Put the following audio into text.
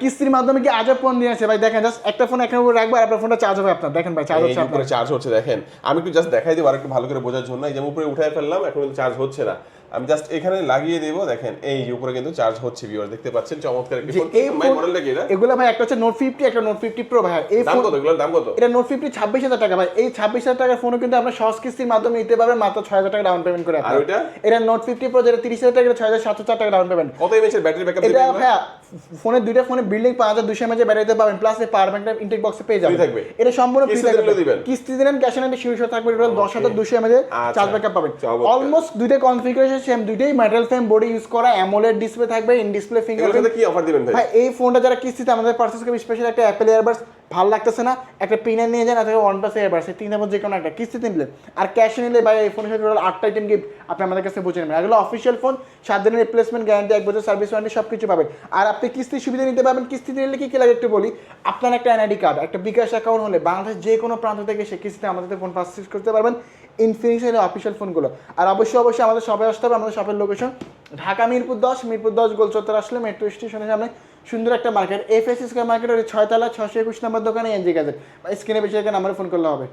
কিস্তির মাধ্যমে কি আজব ফোন দিয়ে আছে ভাই, দেখেন জাস্ট একটা ফোন এখানে উপরে রাখবো আর আপনার ফোনটা চার্জ হবে আপনার, দেখেন ভাই চার্জ হচ্ছে উপরে চার্জ হচ্ছে দেখেন। আমি একটু জাস্ট দেখাই দিব আর একটু ভালো করে বোঝার জন্য। এই যে উপরে উঠায় ফেললাম, এখন কিন্তু চার্জ হচ্ছে না। আমি জাস্ট এখানে লাগিয়ে দেব, দেখেন এই যে উপরে কিন্তু চার্জ হচ্ছে। ভিউয়ার দেখতে পাচ্ছেন চমৎকার একটি ফোন। এই ভাই মডেলটা কি এটা? এগুলো ভাই একটা হচ্ছে নোট 50, একটা নোট 50 প্রো ভাই। এই দাম ফোন কত? এগুলোর দাম কত? এটা নোট 50 26,000 টাকা ভাই। এই 26,000 টাকার ফোনও কিন্তু আপনি সহজ কিস্তির মাধ্যমে নিতে পারবেন মাত্র 6,000 টাকা ডাউন পেমেন্ট করে। আর ওইটা এটা নোট 50 প্রো যেটা 30,000 টাকা, 6,704 টাকা ডাউন পেমেন্ট। কত এমএএইচ ব্যাটারি ব্যাকআপ দিবে এটা এগুলো? ভাই ফোনের দুইটা ফোনে বিল্ডিং 5200 mAh ব্যাটারিতে পাবেন, প্লাস এই পাওয়ার ব্যাংকটা ইনটেক বক্সে পেয়ে যাবেন। থাকবে এটা সম্পূর্ণ ফ্রি কিস্তি থাকবে। দিবেন? কিস্তি দিবেন, ক্যাশ অন ডেলিভারি শীর্ষ থাকবে। এটা 10,200 mAh চার্জ ব্যাকআপ পাবেন। অলমোস্ট দুইটা কনফিগারেশন সেম, দুইটাই মেটাল ফ্রেম বডি ইউজ করা, অ্যামোলেড ডিসপ্লে থাকবে, ইন ডিসপ্লে ফিঙ্গারপ্রিন্ট। এগুলোর সাথে কি অফার দিবেন ভাই? ভাই এই ফোনটা যারা কিস্তিতে আমাদের পারচেজ করবে, স্পেশাল একটা অ্যাপেল ইয়ারবাডস ভালো লাগতেছে না, একটা পিনার নিয়ে যান, অথবা OnePlus ইয়ারবাডস, এই তিনটার মধ্যে যে কোনো একটা কিস্তিতে নিলে। আর ক্যাশে নিলে ভাই এই ফোনের সাথে টোটাল 8টা আইটেম গিফট আপনি আমাদের কাছে বুঝে নেবেন। এগুলো অফিসিয়াল ফোন, 7 দিনের রিপ্লেসমেন্ট গ্যারান্টি, 1 বছর সার্ভিস ওয়ারেন্টি, সব কিছু পাবেন। আর আপনি কিস্তির সুবিধা নিতে পারবেন। কিস্তিতে নিলে কি কি লাগে একটু বলি। আপনার একটা এনআইডি কার্ড, একটা বিকাশ অ্যাকাউন্ট হলে বাংলাদেশ যে কোনো প্রান্ত থেকে সে কিস্তিতে আমাদের ফোন পারচেজ করতে পারবেন, ইনফিনিক্সের অফিসিয়াল ফোনগুলো। আর অবশ্যই আমাদের শপে আসতে হবে। আমাদের শপের লোকেশন ঢাকা মিরপুর 10 গোল চত্বর আসলে মেট্রো স্টেশনের সামনে সুন্দর একটা মার্কেট, এফএসসি স্কয়ার মার্কেটের 6 তলা 621 নম্বর দোকানে এনজি গ্যাজেট। স্ক্রিনে বেশি একটা নাম্বারে ফোন করলে হবে।